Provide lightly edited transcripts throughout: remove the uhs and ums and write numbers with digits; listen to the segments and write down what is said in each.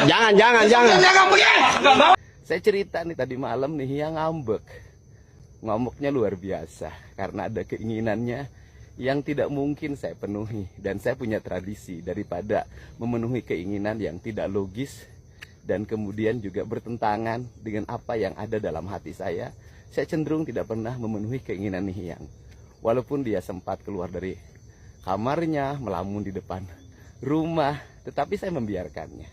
Jangan. Saya cerita nih tadi malam nih yang ngambek. Ngambeknya luar biasa karena ada keinginannya yang tidak mungkin saya penuhi, dan saya punya tradisi daripada memenuhi keinginan yang tidak logis dan kemudian juga bertentangan dengan apa yang ada dalam hati saya cenderung tidak pernah memenuhi keinginan Hyang. Walaupun dia sempat keluar dari kamarnya, melamun di depan rumah, tetapi saya membiarkannya.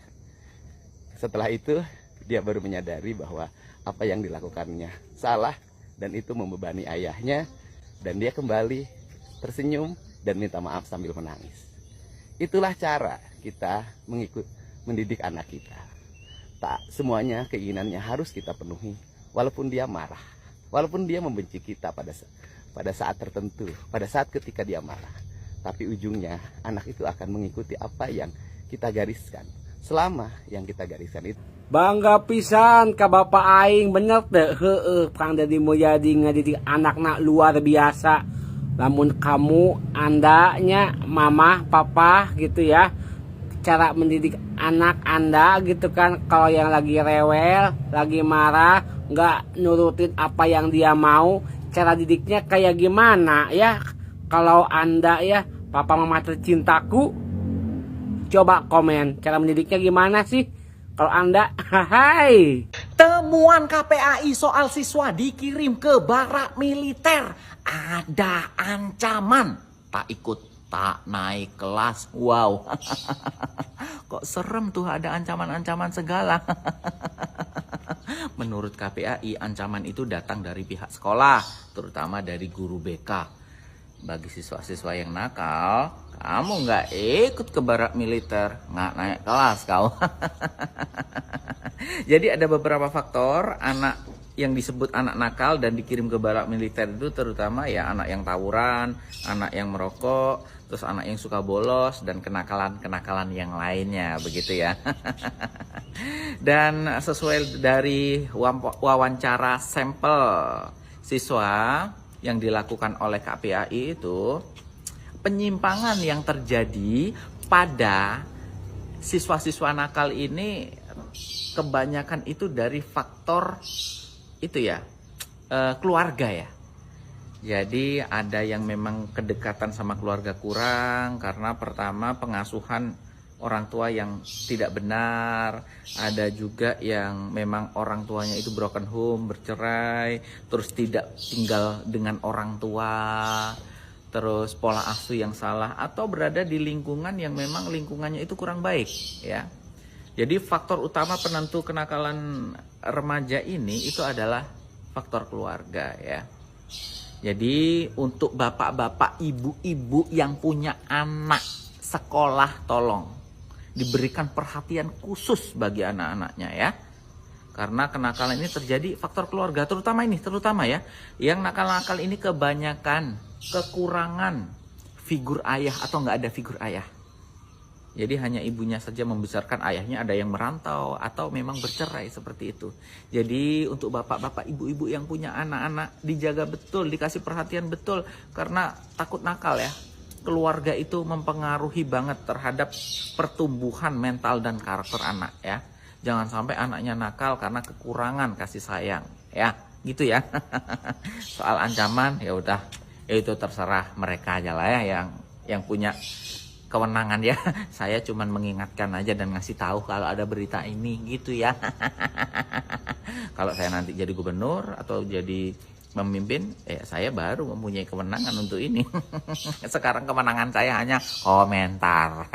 Setelah itu dia baru menyadari bahwa apa yang dilakukannya salah dan itu membebani ayahnya, dan dia kembali tersenyum dan minta maaf sambil menangis. Itulah cara kita mendidik anak kita. Tak semuanya keinginannya harus kita penuhi, walaupun dia marah, walaupun dia membenci kita pada saat tertentu, pada saat ketika dia marah. Tapi ujungnya anak itu akan mengikuti apa yang kita gariskan, selama yang kita gariskan itu. Bangga pisan ka Bapak aing, bener teh. Kang Deddy Mulyadi ngadidik anakna luar biasa. Lamun kamu andanya mama papa gitu ya, cara mendidik anak anda gitu kan, kalau yang lagi rewel, lagi marah, nggak nurutin apa yang dia mau, cara didiknya kayak gimana ya? Kalau anda ya papa mama tercintaku, coba komen cara mendidiknya gimana sih kalau anda. Hai, temuan KPAI soal siswa dikirim ke barak militer, ada ancaman tak ikut tak naik kelas. Wow. Kok serem tuh, ada ancaman-ancaman segala. Menurut KPAI, ancaman itu datang dari pihak sekolah, terutama dari guru BK. Bagi siswa-siswa yang nakal, kamu nggak ikut ke barak militer, nggak naik kelas kau. Jadi ada beberapa faktor anak yang disebut anak nakal dan dikirim ke barak militer itu, terutama ya anak yang tawuran, anak yang merokok, terus anak yang suka bolos, dan kenakalan-kenakalan yang lainnya, begitu ya. Dan sesuai dari wawancara sampel siswa yang dilakukan oleh KPAI itu, penyimpangan yang terjadi pada siswa-siswa nakal ini kebanyakan itu dari faktor itu ya, keluarga ya. Jadi ada yang memang kedekatan sama keluarga kurang karena pertama pengasuhan orang tua yang tidak benar, ada juga yang memang orang tuanya itu broken home, bercerai, terus tidak tinggal dengan orang tua, terus pola asuh yang salah, atau berada di lingkungan yang memang lingkungannya itu kurang baik ya. Jadi faktor utama penentu kenakalan remaja ini itu adalah faktor keluarga ya. Jadi untuk bapak-bapak, ibu-ibu yang punya anak sekolah, tolong diberikan perhatian khusus bagi anak-anaknya ya. Karena kenakalan ini terjadi faktor keluarga, terutama ya, yang nakal-nakal ini kebanyakan kekurangan figur ayah atau nggak ada figur ayah. Jadi hanya ibunya saja membesarkan, ayahnya ada yang merantau atau memang bercerai seperti itu. Jadi untuk bapak-bapak, ibu-ibu yang punya anak-anak, dijaga betul, dikasih perhatian betul, karena takut nakal ya. Keluarga itu mempengaruhi banget terhadap pertumbuhan mental dan karakter anak ya. Jangan sampai anaknya nakal karena kekurangan kasih sayang ya, gitu ya. Soal ancaman ya udah, itu terserah mereka aja lah ya yang punya kewenangan ya. Saya cuman mengingatkan aja dan ngasih tahu kalau ada berita ini gitu ya. Kalau saya nanti jadi gubernur atau jadi memimpin, saya baru mempunyai kewenangan untuk ini. Sekarang kewenangan saya hanya komentar.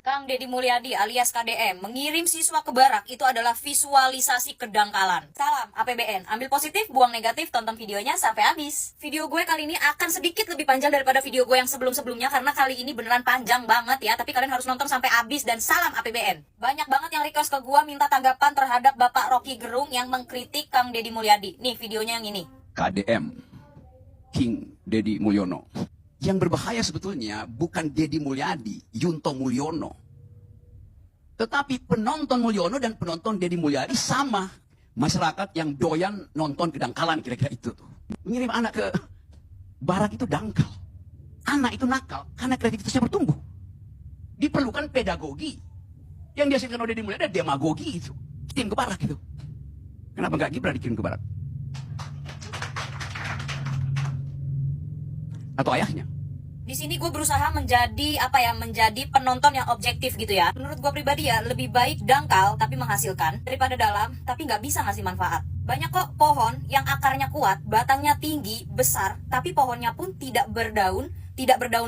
Kang Deddy Mulyadi alias KDM mengirim siswa ke barak itu adalah visualisasi kedangkalan. Salam APBN, ambil positif, buang negatif, tonton videonya sampai habis. Video gue kali ini akan sedikit lebih panjang daripada video gue yang sebelum-sebelumnya karena kali ini beneran panjang banget ya, tapi kalian harus nonton sampai habis dan salam APBN. Banyak banget yang request ke gue minta tanggapan terhadap Bapak Rocky Gerung yang mengkritik Kang Deddy Mulyadi. Nih videonya yang ini. KDM, King Deddy Mulyono. Yang berbahaya sebetulnya bukan Deddy Mulyadi, Yunto Mulyono. Tetapi penonton Mulyono dan penonton Deddy Mulyadi sama. Masyarakat yang doyan nonton kedangkalan, kira-kira itu tuh. Mengirim anak ke barak itu dangkal. Anak itu nakal karena kreativitasnya bertumbuh. Diperlukan pedagogi. Yang dihasilkan oleh Deddy Mulyadi ada demagogi itu. Kirim ke barak itu. Kenapa nggak Gibran dikirim ke barak? Atau ayahnya? Di sini gue berusaha menjadi menjadi penonton yang objektif gitu ya. Menurut gue pribadi ya, lebih baik dangkal tapi menghasilkan daripada dalam tapi nggak bisa ngasih manfaat. Banyak kok pohon yang akarnya kuat, batangnya tinggi, besar, tapi pohonnya pun tidak berdaun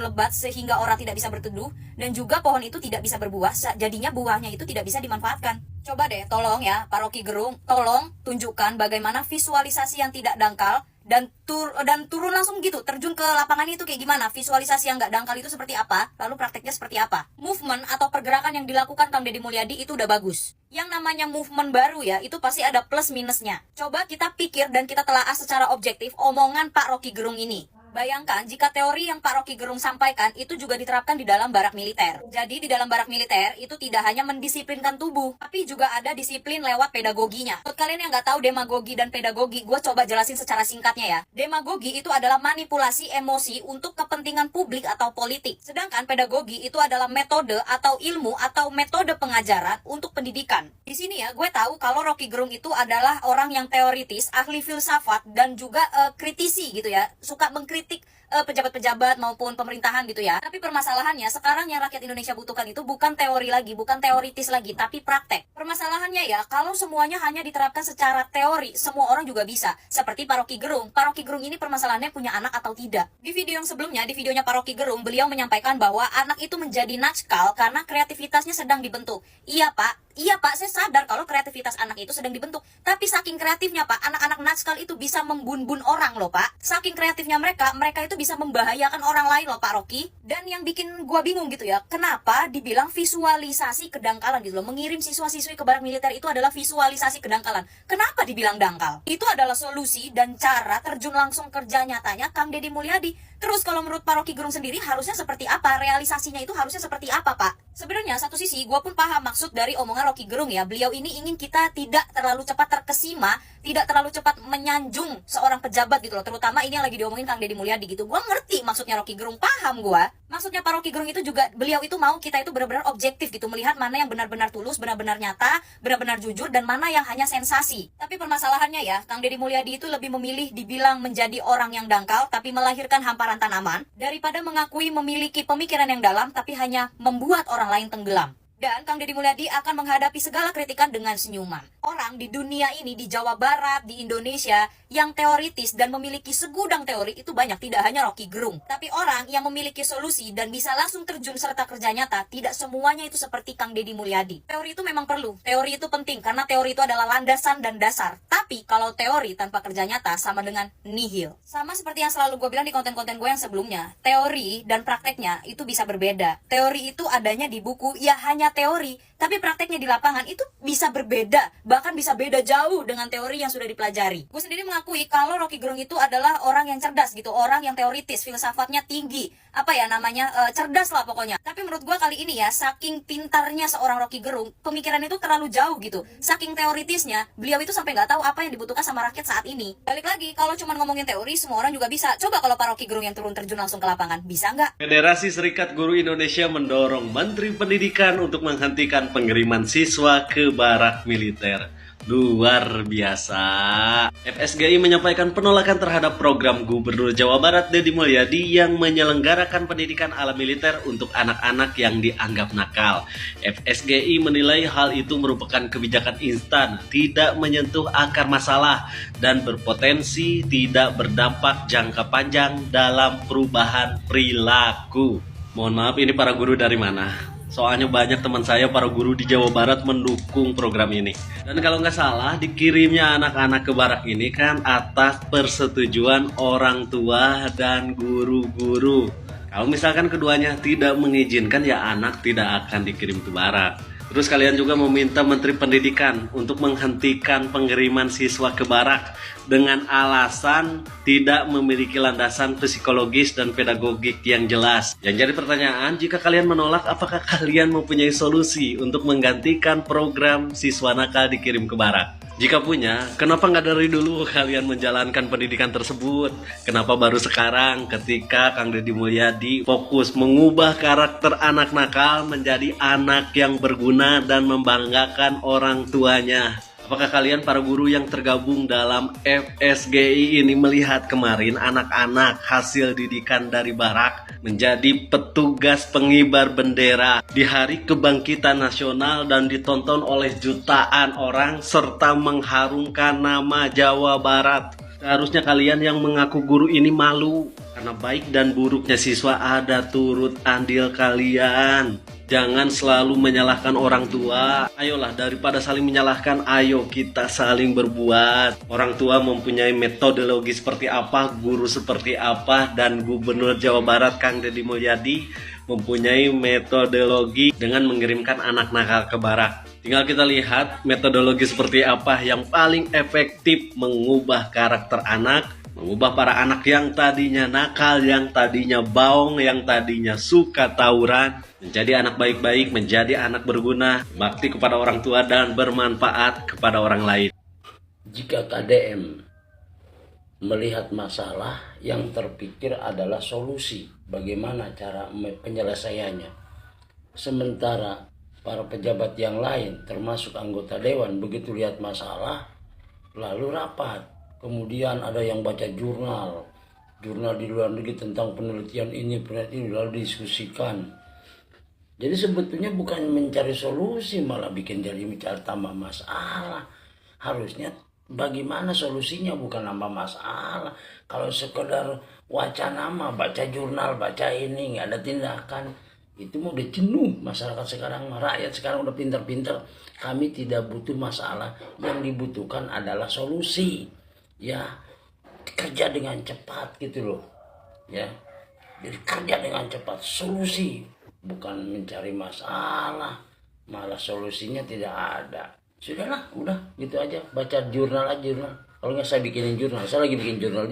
lebat sehingga orang tidak bisa berteduh, dan juga pohon itu tidak bisa berbuah, jadinya buahnya itu tidak bisa dimanfaatkan. Coba deh, tolong ya Pak Rocky Gerung, tolong tunjukkan bagaimana visualisasi yang tidak dangkal dan turun langsung gitu, terjun ke lapangan itu kayak gimana, visualisasi yang nggak dangkal itu seperti apa, lalu prakteknya seperti apa. Movement atau pergerakan yang dilakukan Kang Deddy Mulyadi itu udah bagus. Yang namanya movement baru ya, itu pasti ada plus minusnya. Coba kita pikir dan kita telaah secara objektif omongan Pak Rocky Gerung ini. Bayangkan jika teori yang Pak Rocky Gerung sampaikan itu juga diterapkan di dalam barak militer. Jadi di dalam barak militer itu tidak hanya mendisiplinkan tubuh, tapi juga ada disiplin lewat pedagoginya. Buat kalian yang nggak tahu demagogi dan pedagogi, gue coba jelasin secara singkatnya ya. Demagogi itu adalah manipulasi emosi untuk kepentingan publik atau politik. Sedangkan pedagogi itu adalah metode atau ilmu atau metode pengajaran untuk pendidikan. Di sini ya, gue tahu kalau Rocky Gerung itu adalah orang yang teoritis, ahli filsafat, dan juga kritisi gitu ya. Suka mengkritik pejabat-pejabat maupun pemerintahan gitu ya. Tapi permasalahannya sekarang yang rakyat Indonesia butuhkan itu bukan teori lagi, bukan teoritis lagi, tapi praktek. Permasalahannya ya, kalau semuanya hanya diterapkan secara teori, semua orang juga bisa. Seperti Pak Rocky Gerung. Pak Rocky Gerung ini permasalahannya punya anak atau tidak. Di video yang sebelumnya, di videonya Pak Rocky Gerung, beliau menyampaikan bahwa anak itu menjadi nakal karena kreativitasnya sedang dibentuk. Iya Pak, saya sadar kalau kreativitas anak itu sedang dibentuk. Tapi saking kreatifnya Pak, anak-anak nakal itu bisa membun-bun orang loh Pak. Saking kreatifnya mereka itu bisa membahayakan orang lain loh Pak Rocky. Dan yang bikin gua bingung gitu ya, kenapa dibilang visualisasi kedangkalan gitu loh. Mengirim siswa-siswi ke barak militer itu adalah visualisasi kedangkalan. Kenapa dibilang dangkal? Itu adalah solusi dan cara terjun langsung kerja nyatanya Kang Deddy Mulyadi. Terus kalau menurut Pak Rocky Gerung sendiri harusnya seperti apa? Realisasinya itu harusnya seperti apa Pak? Sebenarnya satu sisi gue pun paham maksud dari omongan Rocky Gerung ya. Beliau ini ingin kita tidak terlalu cepat terkesima, tidak terlalu cepat menyanjung seorang pejabat gitu loh. Terutama ini yang lagi diomongin Kang Deddy Mulyadi gitu. Gue ngerti maksudnya Rocky Gerung, paham gue. Maksudnya Pak Rocky Gerung itu juga, beliau itu mau kita itu benar-benar objektif gitu. Melihat mana yang benar-benar tulus, benar-benar nyata, benar-benar jujur, dan mana yang hanya sensasi. Tapi permasalahannya ya, Kang Deddy Mulyadi itu lebih memilih dibilang menjadi orang yang dangkal, tapi melahirkan hamparan tanaman, daripada mengakui memiliki pemikiran yang dalam, tapi hanya membuat orang lain tenggelam. Dan Kang Deddy Mulyadi akan menghadapi segala kritikan dengan senyuman. Orang di dunia ini, di Jawa Barat, di Indonesia, yang teoritis dan memiliki segudang teori itu banyak, tidak hanya Rocky Gerung. Tapi orang yang memiliki solusi dan bisa langsung terjun serta kerja nyata, tidak semuanya itu seperti Kang Deddy Mulyadi. Teori itu memang perlu, teori itu penting, karena teori itu adalah landasan dan dasar. Tapi kalau teori tanpa kerja nyata sama dengan nihil. Sama seperti yang selalu gue bilang di konten-konten gue yang sebelumnya, teori dan prakteknya itu bisa berbeda. Teori itu adanya di buku, ya hanya teori, tapi prakteknya di lapangan itu bisa berbeda, bahkan bisa beda jauh dengan teori yang sudah dipelajari. Gue sendiri mengakui kalau Rocky Gerung itu adalah orang yang cerdas gitu, orang yang teoritis, filsafatnya tinggi, cerdas lah pokoknya. Tapi menurut gue kali ini ya, saking pintarnya seorang Rocky Gerung, pemikiran itu terlalu jauh gitu. Saking teoritisnya, beliau itu sampai nggak tahu apa yang dibutuhkan sama rakyat saat ini. Balik lagi, kalau cuma ngomongin teori, semua orang juga bisa. Coba kalau Pak Rocky Gerung yang turun terjun langsung ke lapangan, bisa nggak? Federasi Serikat Guru Indonesia mendorong Menteri Pendidikan untuk menghentikan pengiriman siswa ke barak militer. Luar biasa. FSGI menyampaikan penolakan terhadap program Gubernur Jawa Barat Deddy Mulyadi yang menyelenggarakan pendidikan ala militer untuk anak-anak yang dianggap nakal. FSGI menilai hal itu merupakan kebijakan instan, tidak menyentuh akar masalah, dan berpotensi tidak berdampak jangka panjang dalam perubahan perilaku. Mohon maaf, ini para guru dari mana? Soalnya banyak teman saya para guru di Jawa Barat mendukung program ini. Dan kalau nggak salah, dikirimnya anak-anak ke barak ini kan atas persetujuan orang tua dan guru-guru. Kalau misalkan keduanya tidak mengizinkan, ya anak tidak akan dikirim ke barak. Terus kalian juga meminta Menteri Pendidikan untuk menghentikan pengiriman siswa ke barak dengan alasan tidak memiliki landasan psikologis dan pedagogik yang jelas. Yang jadi pertanyaan, jika kalian menolak, apakah kalian mempunyai solusi untuk menggantikan program siswa nakal dikirim ke barak? Jika punya, kenapa nggak dari dulu kalian menjalankan pendidikan tersebut? Kenapa baru sekarang ketika Kang Deddy Mulyadi fokus mengubah karakter anak nakal menjadi anak yang berguna dan membanggakan orang tuanya? Apakah kalian para guru yang tergabung dalam FSGI ini melihat kemarin anak-anak hasil didikan dari Barak menjadi petugas pengibar bendera di Hari Kebangkitan Nasional dan ditonton oleh jutaan orang serta mengharumkan nama Jawa Barat? Seharusnya kalian yang mengaku guru ini malu karena baik dan buruknya siswa ada turut andil kalian. Jangan selalu menyalahkan orang tua. Ayolah, daripada saling menyalahkan, ayo kita saling berbuat. Orang tua mempunyai metodologi seperti apa, guru seperti apa, dan Gubernur Jawa Barat Kang Deddy Mulyadi mempunyai metodologi dengan mengirimkan anak nakal ke Barak. Tinggal kita lihat metodologi seperti apa yang paling efektif mengubah karakter anak, mengubah para anak yang tadinya nakal, yang tadinya baung, yang tadinya suka tawuran, menjadi anak baik-baik, menjadi anak berguna, bakti kepada orang tua, dan bermanfaat kepada orang lain. Jika KDM melihat masalah, yang terpikir adalah solusi, bagaimana cara penyelesaiannya. Sementara para pejabat yang lain, termasuk anggota dewan, begitu lihat masalah, lalu rapat. Kemudian ada yang baca jurnal di luar negeri tentang penelitian ini, lalu diskusikan. Jadi sebetulnya bukan mencari solusi, malah bikin jadi mencari tambah masalah. Harusnya bagaimana solusinya, bukan nambah masalah. Kalau sekedar wacana mah, baca jurnal, baca ini, nggak ada tindakan, itu mau udah jenuh masyarakat sekarang. Rakyat sekarang udah pintar-pintar. Kami tidak butuh masalah, yang dibutuhkan adalah solusi. Ya, kerja dengan cepat gitu loh. Ya, jadi kerja dengan cepat, solusi, bukan mencari masalah, malah solusinya tidak ada. Sudahlah, udah gitu aja, baca jurnal aja, jurnal. Kalau nggak saya bikinin jurnal, saya lagi bikin jurnal.